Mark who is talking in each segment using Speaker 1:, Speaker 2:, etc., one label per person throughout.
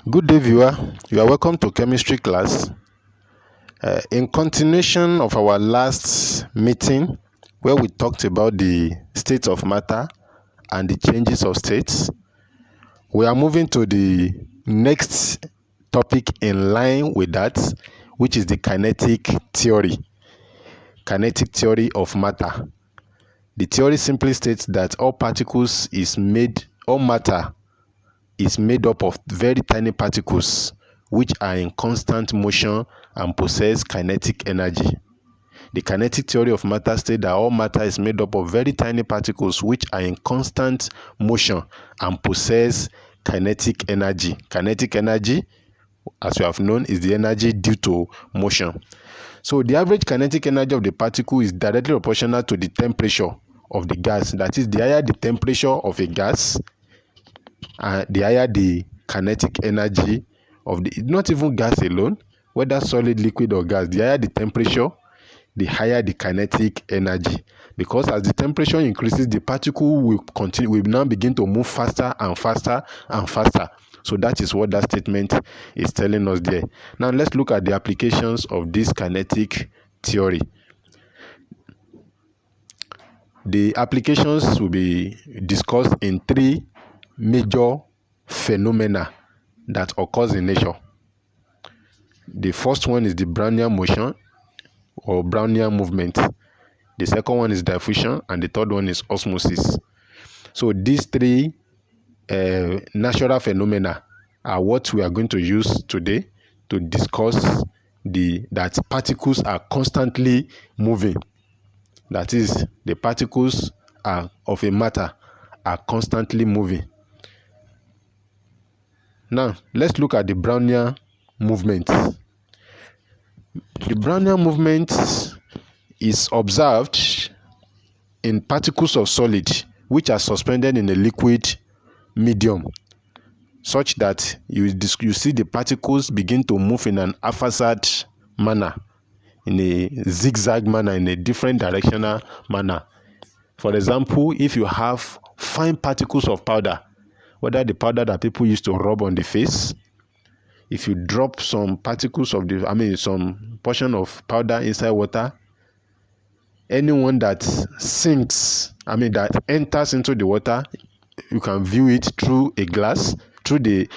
Speaker 1: Good day, viewer. You are welcome to chemistry class. In continuation of our last meeting, where we talked about the state of matter and the changes of states, we are moving to the next topic in line with that, which is the kinetic theory of matter. The theory simply states that all matter is made up of very tiny particles which are in constant motion and possess kinetic energy. The kinetic theory of matter states that all matter is made up of very tiny particles which are in constant motion and possess kinetic energy. Kinetic energy, as we have known, is the energy due to motion. So the average kinetic energy of the particle is directly proportional to the temperature of the gas. That is, the higher the temperature of a gas, the higher the kinetic energy of not even gas alone, whether solid, liquid or gas. The higher the temperature, the higher the kinetic energy, because as the temperature increases, the particle will now begin to move faster and faster and faster. So that is what that statement is telling us there. Now let's look at the applications of this kinetic theory. The applications will be discussed in three major phenomena that occurs in nature. The first one is the Brownian motion or Brownian movement. The second one is diffusion, and the third one is osmosis. So these three natural phenomena are what we are going to use today to discuss that particles are constantly moving. That is, the particles of a matter are constantly moving. Now, let's look at the Brownian movement. The Brownian movement is observed in particles of solid which are suspended in a liquid medium, such that you see the particles begin to move in an haphazard manner, in a zigzag manner, in a different directional manner. For example, if you have fine particles of powder, whether the powder that people used to rub on the face, if you drop some particles of some portion of powder inside water, anyone that sinks, that enters into the water, you can view it through a glass, you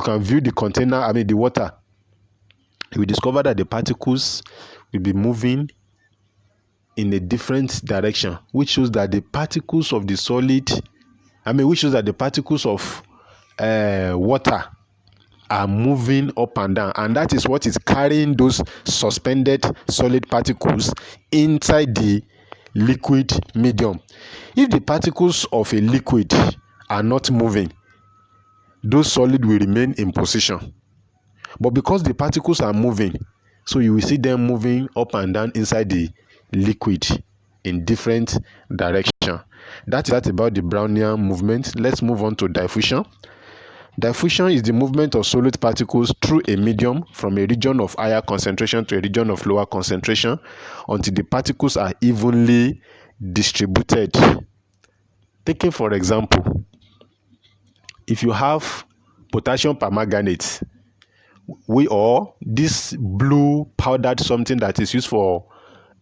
Speaker 1: can view the container, the water. You will discover that the particles will be moving in a different direction, which shows that the particles of the solid, which shows that the particles of water are moving up and down, and that is what is carrying those suspended solid particles inside the liquid medium. If the particles of a liquid are not moving, those solid will remain in position. But because the particles are moving, so you will see them moving up and down inside the liquid in different direction. That is about the Brownian movement. Let's move on to diffusion. Diffusion is the movement of solid particles through a medium from a region of higher concentration to a region of lower concentration until the particles are evenly distributed. Taking for example, if you have potassium permanganate, or this blue powdered something that is used for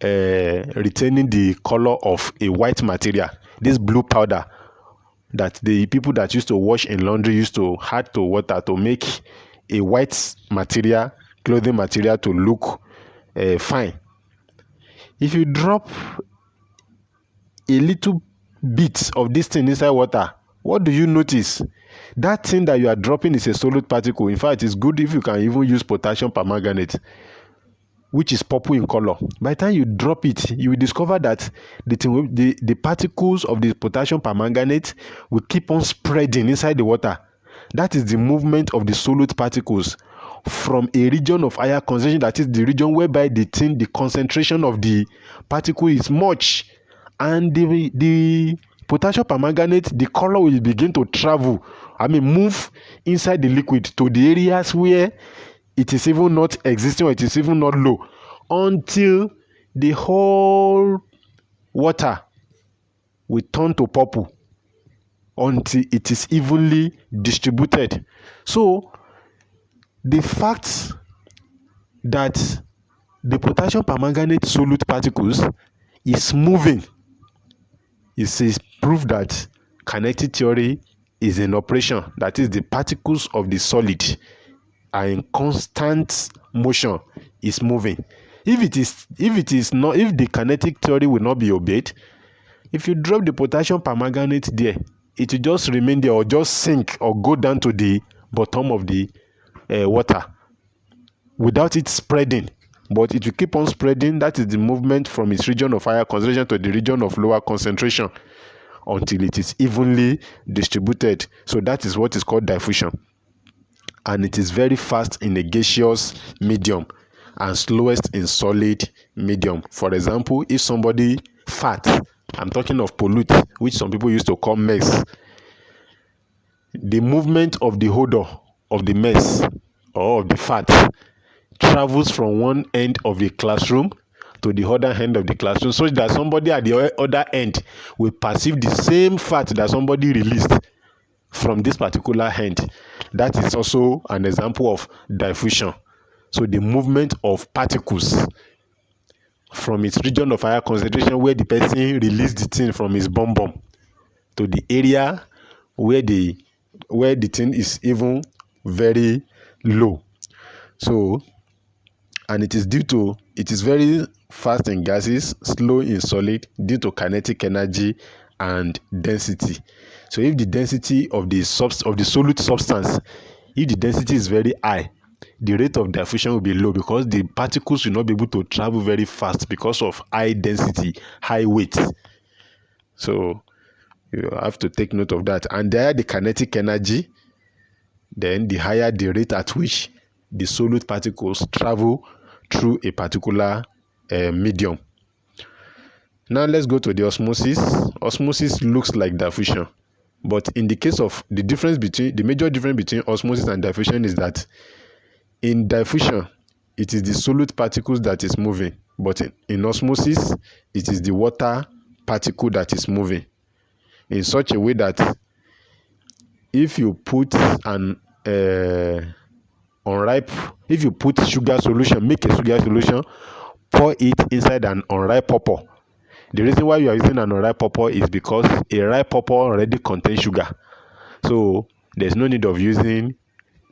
Speaker 1: retaining the color of a white material, this blue powder that the people that used to wash in laundry used to add to water to make a white material, clothing material, to look fine. If you drop a little bit of this thing inside water, what do you notice? That thing that you are dropping is a solid particle. In fact, it's good if you can even use potassium permanganate, which is purple in color. By the time you drop it, you will discover that the particles of the potassium permanganate will keep on spreading inside the water. That is the movement of the solid particles from a region of higher concentration, that is the region whereby the concentration of the particle is much, and the potassium permanganate, the color will begin to travel, move inside the liquid to the areas where it is even not existing, or it is even not low, until the whole water will turn to purple. until it is evenly distributed. So the fact that the potassium permanganate solute particles is moving is a proof that kinetic theory is in operation. That is, the particles of the solid are in constant motion, is moving. If the kinetic theory will not be obeyed, if you drop the potassium permanganate there, it will just remain there or just sink or go down to the bottom of the water without it spreading. But it will keep on spreading. That is the movement from its region of higher concentration to the region of lower concentration until it is evenly distributed. So that is what is called diffusion. And it is very fast in a gaseous medium and slowest in solid medium. For example, if somebody fat, I'm talking of pollute, which some people used to call mess, the movement of the odor of the mess or of the fat travels from one end of the classroom to the other end of the classroom, so that somebody at the other end will perceive the same fat that somebody released from this particular end. That is also an example of diffusion. So the movement of particles from its region of higher concentration where the person released the thing from his bum to the area where the thing is even very low. So, and it is very fast in gases, slow in solid due to kinetic energy and density. So if the density of the solute substance, if the density is very high, the rate of diffusion will be low because the particles will not be able to travel very fast because of high density, high weight. So you have to take note of that. And the higher the kinetic energy, then the higher the rate at which the solute particles travel through a particular medium. Now let's go to the osmosis. Osmosis looks like diffusion, but in the case of the major difference between osmosis and diffusion is that in diffusion, it is the solute particles that is moving, but in osmosis, it is the water particle that is moving in such a way that if you put sugar solution, make a sugar solution, pour it inside an unripe pawpaw. The reason why you are using an unripe pawpaw is because a ripe pawpaw already contains sugar. So there's no need of using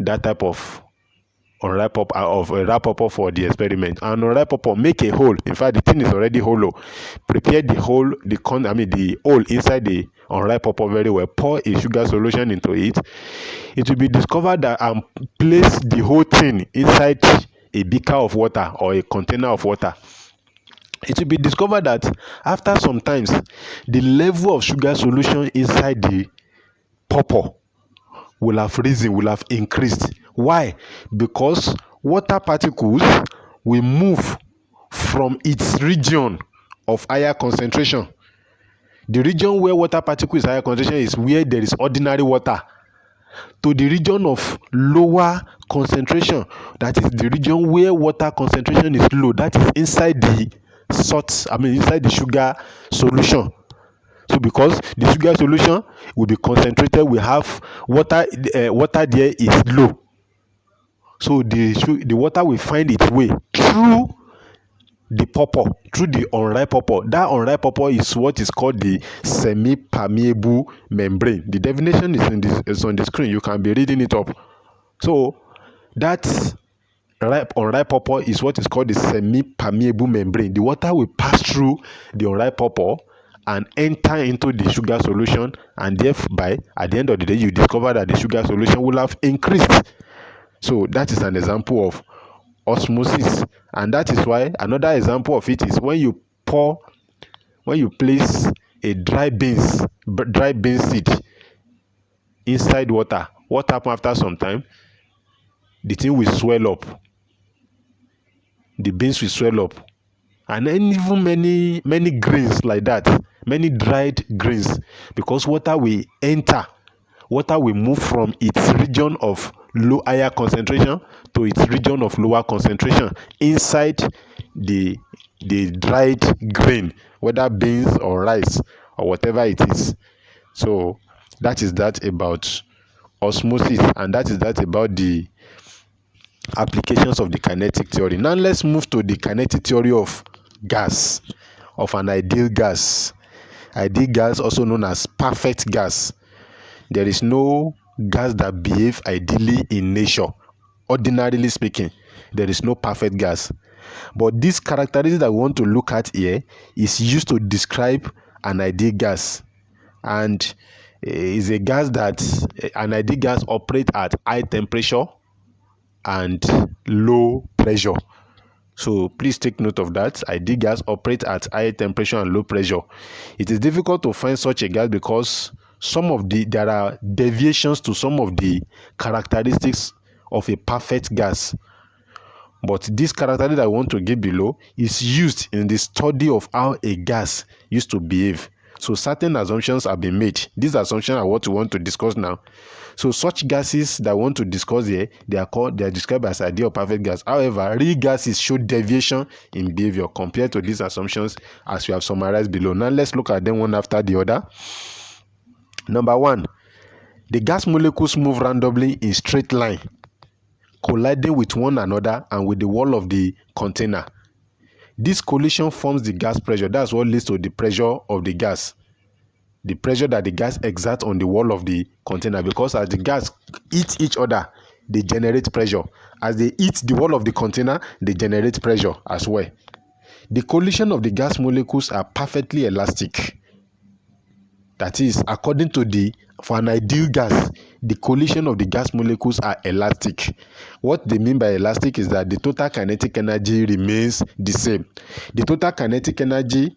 Speaker 1: that type of unripe pawpaw for the experiment. And unripe pawpaw, make a hole. In fact, the thing is already hollow. Prepare the hole, the hole inside the unripe pawpaw very well. Pour a sugar solution into it. It will be discovered that place the whole thing inside a beaker of water or a container of water. It will be discovered that after some times, the level of sugar solution inside the pawpaw will have risen, will have increased. Why? Because water particles will move from its region of higher concentration. The region where water particle is higher concentration is where there is ordinary water, to the region of lower concentration, that is the region where water concentration is low, that is inside the inside the sugar solution. So because the sugar solution will be concentrated, we have water there is low, so the water will find its way through the pawpaw, through the unripe pawpaw. That unripe pawpaw is what is called the semi-permeable membrane. The definition is on the screen. You can be reading it up. So that unripe pawpaw is what is called the semi-permeable membrane. The water will pass through the unripe pawpaw and enter into the sugar solution, and thereby at the end of the day you discover that the sugar solution will have increased. So that is an example of osmosis. And that is why another example of it is when you place a dry beans seed inside water. What happens after some time? The thing will swell up. The beans will swell up, and then even many grains like that, many dried grains, because water will move from its region of higher concentration to its region of lower concentration inside the dried grain, whether beans or rice or whatever it is. So That is that about osmosis, and that is that about the applications of the kinetic theory. Now let's move to the kinetic theory of gas, of an ideal gas. Ideal gas, also known as perfect gas. There is no gas that behave ideally in nature. Ordinarily speaking, there is no perfect gas. But this characteristic that we want to look at here is used to describe an ideal gas, and is a gas that an ideal gas operates at high temperature and low pressure. So please take note of that. Ideal gas operates at high temperature and low pressure. It is difficult to find such a gas because there are deviations to some of the characteristics of a perfect gas. But this characteristic that I want to give below is used in the study of how a gas used to behave. So certain assumptions have been made. These assumptions are what we want to discuss now. So such gases that I want to discuss here, they are described as ideal or perfect gas. However, real gases show deviation in behavior compared to these assumptions as we have summarized below. Now let's look at them one after the other. Number one, the gas molecules move randomly in straight line, colliding with one another and with the wall of the container. This collision forms the gas pressure. That's what leads to the pressure of the gas. The pressure that the gas exerts on the wall of the container, because as the gas hit each other, they generate pressure. As they hit the wall of the container, they generate pressure as well. The collision of the gas molecules are perfectly elastic. That is, according to for an ideal gas, the collision of the gas molecules are elastic. What they mean by elastic is that the total kinetic energy remains the same. The total kinetic energy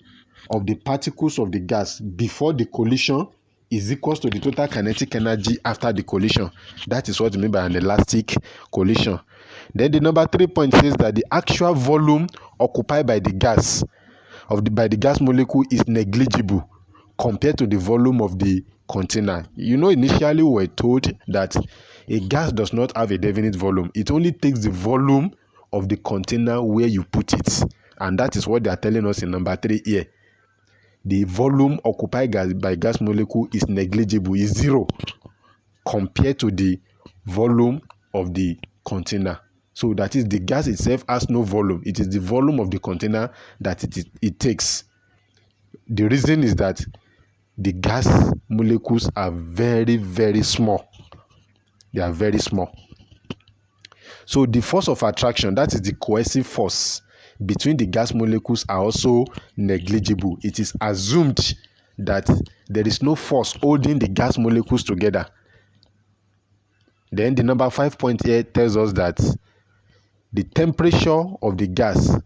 Speaker 1: of the particles of the gas before the collision is equal to the total kinetic energy after the collision. That is what we mean by an elastic collision. Then the number 3 point says that the actual volume occupied by the gas by the gas molecule is negligible compared to the volume of the container. Initially we were told that a gas does not have a definite volume. It only takes the volume of the container where you put it, and that is what they are telling us in number 3 here. The volume occupied by gas molecule is negligible, is zero, compared to the volume of the container. So that is, the gas itself has no volume. It is the volume of the container that it takes. The reason is that the gas molecules are very, very small. They are very small. So the force of attraction, that is the cohesive force between the gas molecules, are also negligible. It is assumed that there is no force holding the gas molecules together. Then the number 5 point here tells us that the temperature of the gas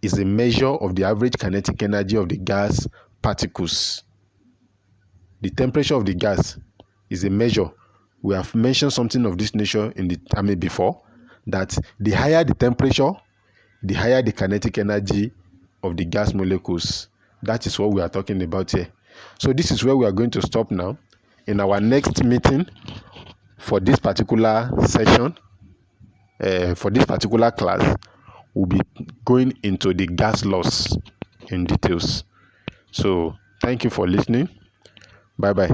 Speaker 1: is a measure of the average kinetic energy of the gas particles. The temperature of the gas is a measure. We have mentioned something of this nature before, that the higher the temperature, the higher the kinetic energy of the gas molecules. That is what we are talking about here. So this is where we are going to stop now. In our next meeting for this particular session, for this particular class, we'll be going into the gas laws in details. So thank you for listening. Bye bye.